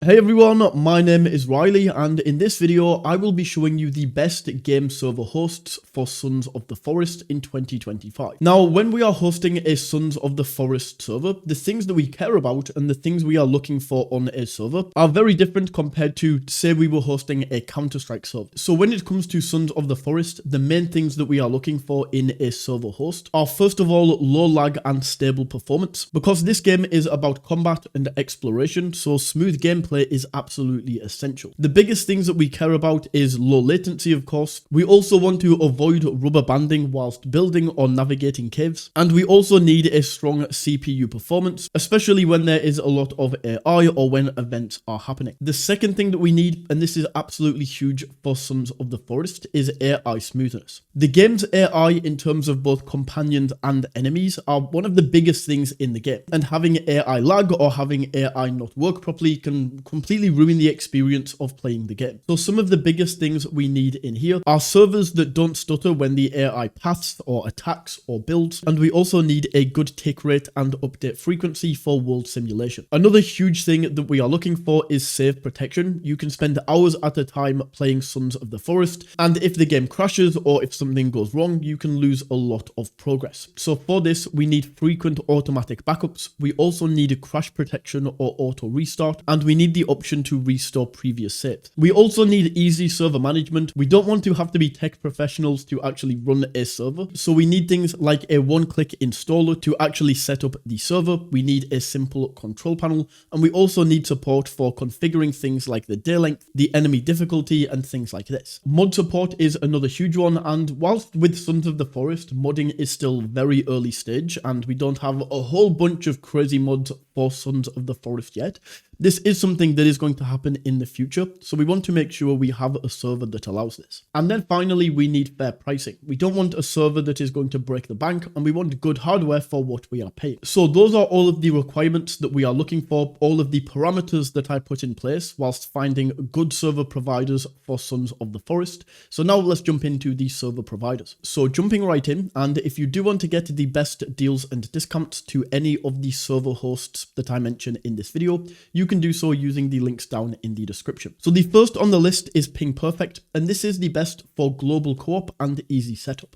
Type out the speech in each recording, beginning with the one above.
Hey everyone, my name is Riley, and in this video I will be showing you the best game server hosts for Sons of the Forest in 2025. Now, when we are hosting a Sons of the Forest server, the things that we care about and the things we are looking for on a server are very different compared to, say, we were hosting a Counter-Strike server. So when it comes to Sons of the Forest, the main things that we are looking for in a server host are, first of all, low lag and stable performance, because this game is about combat and exploration, so smooth gameplay is absolutely essential. The biggest things that we care about is low latency, of course. We also want to avoid rubber banding whilst building or navigating caves. And we also need a strong CPU performance, especially when there is a lot of AI or when events are happening. The second thing that we need, and this is absolutely huge for Sons of the Forest, is AI smoothness. The game's AI in terms of both companions and enemies are one of the biggest things in the game. And having AI lag or having AI not work properly can completely ruin the experience of playing the game. So some of the biggest things we need in here are servers that don't stutter when the AI paths or attacks or builds, and we also need a good tick rate and update frequency for world simulation. Another huge thing that we are looking for is save protection. You can spend hours at a time playing Sons of the Forest, and if the game crashes or if something goes wrong, you can lose a lot of progress. So for this, we need frequent automatic backups. We also need a crash protection or auto restart, and we need the option to restore previous saves. We also need easy server management. We don't want to have to be tech professionals to actually run a server, so we need things like a one-click installer to actually set up the server. We need a simple control panel, and we also need support for configuring things like the day length, the enemy difficulty, and things like this. Mod support is another huge one, and whilst with Sons of the Forest, modding is still very early stage, and we don't have a whole bunch of crazy mods for Sons of the Forest yet, this is something that is going to happen in the future, so we want to make sure we have a server that allows this. And then finally, we need fair pricing. We don't want a server that is going to break the bank, and we want good hardware for what we are paying. So those are all of the requirements that we are looking for, all of the parameters that I put in place whilst finding good server providers for Sons of the Forest. So now let's jump into the server providers. So jumping right in, and if you do want to get the best deals and discounts to any of the server hosts that I mentioned in this video, you can do so using the links down in the description. So the first on the list is PingPerfect, and this is the best for global co-op and easy setup.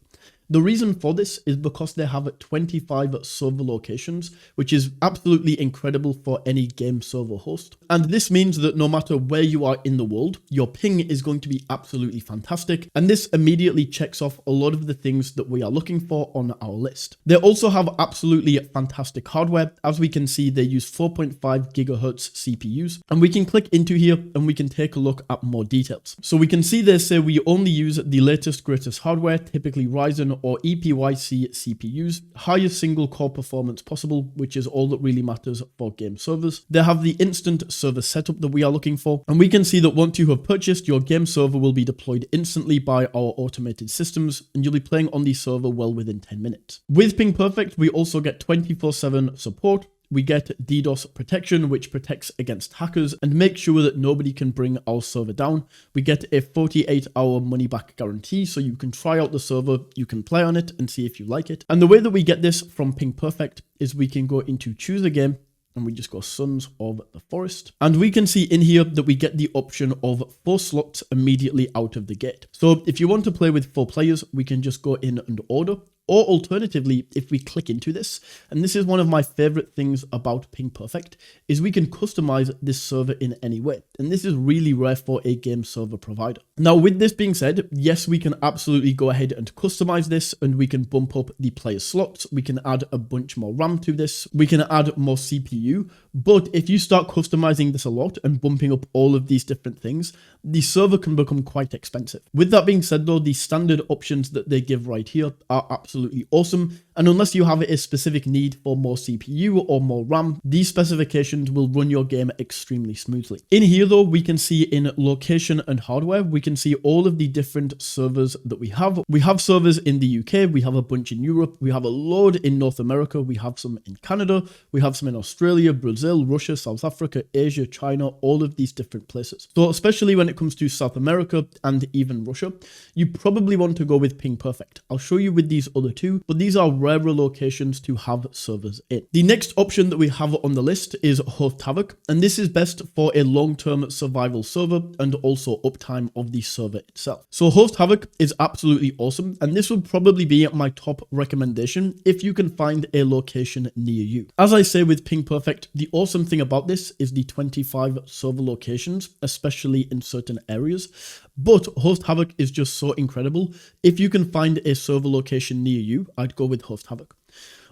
The reason for this is because they have 25 server locations, which is absolutely incredible for any game server host. And this means that no matter where you are in the world, your ping is going to be absolutely fantastic. And this immediately checks off a lot of the things that we are looking for on our list. They also have absolutely fantastic hardware. As we can see, they use 4.5 gigahertz CPUs. And we can click into here and we can take a look at more details. So we can see they say we only use the latest, greatest hardware, typically Ryzen or EPYC CPUs, highest single core performance possible, which is all that really matters for game servers. They have the instant server setup that we are looking for, and we can see that once you have purchased, your game server will be deployed instantly by our automated systems, and you'll be playing on the server well within 10 minutes. With PingPerfect, we also get 24/7 support. We get DDoS protection, which protects against hackers and makes sure that nobody can bring our server down. We get a 48-hour money-back guarantee, so you can try out the server, you can play on it and see if you like it. And the way that we get this from PingPerfect is we can go into choose a game, and we just go Sons of the Forest. And we can see in here that we get the option of 4 slots immediately out of the gate. So if you want to play with 4 players, we can just go in and order. Or alternatively, if we click into this, and this is one of my favorite things about PingPerfect, is we can customize this server in any way. And this is really rare for a game server provider. Now, with this being said, yes, we can absolutely go ahead and customize this, and we can bump up the player slots. We can add a bunch more RAM to this. We can add more CPU. But if you start customizing this a lot and bumping up all of these different things, the server can become quite expensive. With that being said though, the standard options that they give right here are absolutely awesome. And unless you have a specific need for more CPU or more RAM, these specifications will run your game extremely smoothly. In here though, we can see in location and hardware, we can see all of the different servers that we have. We have servers in the UK, we have a bunch in Europe, we have a load in North America, we have some in Canada, we have some in Australia, Brazil, Russia, South Africa, Asia, China, all of these different places. So especially when it comes to South America and even Russia, you probably want to go with PingPerfect. I'll show you with these other other two, but these are rarer locations to have servers in. The next option that we have on the list is HostHavoc, and this is best for a long-term survival server and also uptime of the server itself. So HostHavoc is absolutely awesome, and this would probably be my top recommendation if you can find a location near you. As I say with PingPerfect, the awesome thing about this is the 25 server locations, especially in certain areas. But HostHavoc is just so incredible. If you can find a server location near you, I'd go with HostHavoc.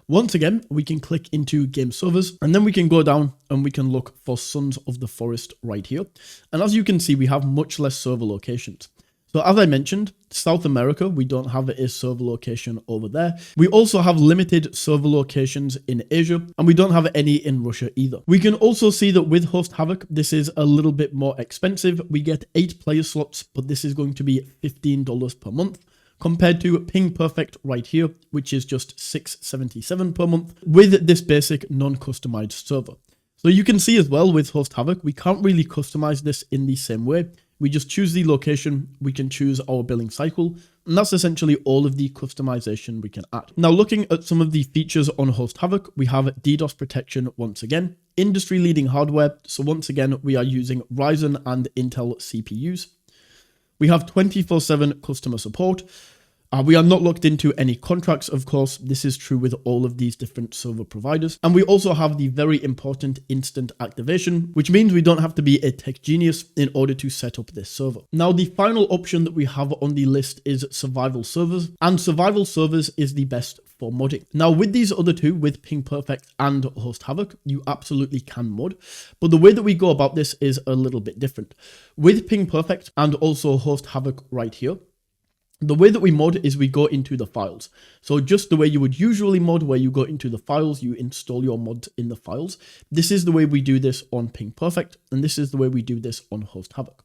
Once again, we can click into game servers, and then we can go down and we can look for Sons of the Forest right here. And as you can see, we have much less server locations. So as I mentioned, South America, we don't have a server location over there. We also have limited server locations in Asia, and we don't have any in Russia either. We can also see that with HostHavoc, this is a little bit more expensive. We get 8 player slots, but this is going to be $15 per month, compared to PingPerfect right here, which is just $6.77 per month with this basic non-customized server. So you can see as well with HostHavoc, we can't really customize this in the same way. We just choose the location, we can choose our billing cycle, and that's essentially all of the customization we can add. Now looking at some of the features on HostHavoc, we have DDoS protection once again, industry leading hardware, so once again we are using Ryzen and Intel CPUs. We have 24/7 customer support. We are not locked into any contracts, of course. This is true with all of these different server providers. And we also have the very important instant activation, which means we don't have to be a tech genius in order to set up this server. Now, the final option that we have on the list is survival servers, and survival servers is the best for modding. Now, with these other two, with PingPerfect and HostHavoc, you absolutely can mod, but the way that we go about this is a little bit different. With PingPerfect and also HostHavoc right here, the way that we mod is we go into the files. So just the way you would usually mod, where you go into the files, you install your mods in the files. This is the way we do this on PingPerfect, and this is the way we do this on HostHavoc.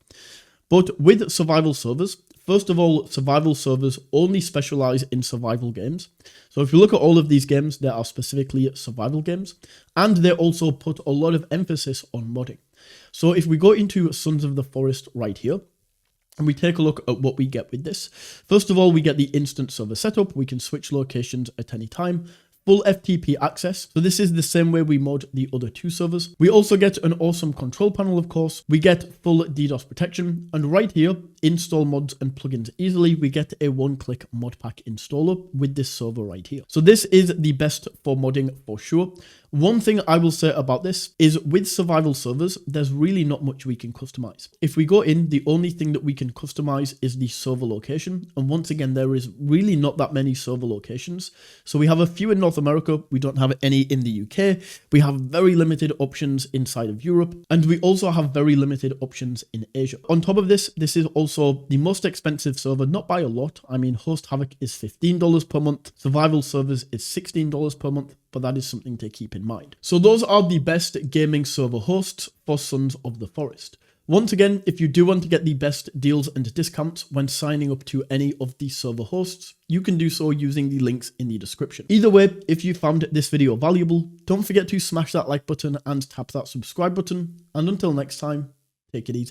But with survival servers, first of all, survival servers only specialize in survival games. So if you look at all of these games, they are specifically survival games, and they also put a lot of emphasis on modding. So if we go into Sons of the Forest right here, and we take a look at what we get with this. First of all, we get the instant server setup. We can switch locations at any time. Full FTP access. So this is the same way we mod the other two servers. We also get an awesome control panel, of course. We get full DDoS protection. And right here, install mods and plugins easily. We get a one-click mod pack installer with this server right here. So this is the best for modding for sure. One thing I will say about this is with survival servers, there's really not much we can customize. If we go in, the only thing that we can customize is the server location. And once again, there is really not that many server locations. So we have a few in North America. We don't have any in the UK. We have very limited options inside of Europe. And we also have very limited options in Asia. On top of this, this is also the most expensive server, not by a lot. I mean, HostHavoc is $15 per month. Survival servers is $16 per month. But that is something to keep in mind. So those are the best gaming server hosts for Sons of the Forest. Once again, if you do want to get the best deals and discounts when signing up to any of these server hosts, you can do so using the links in the description. Either way, if you found this video valuable, don't forget to smash that like button and tap that subscribe button. And until next time, take it easy.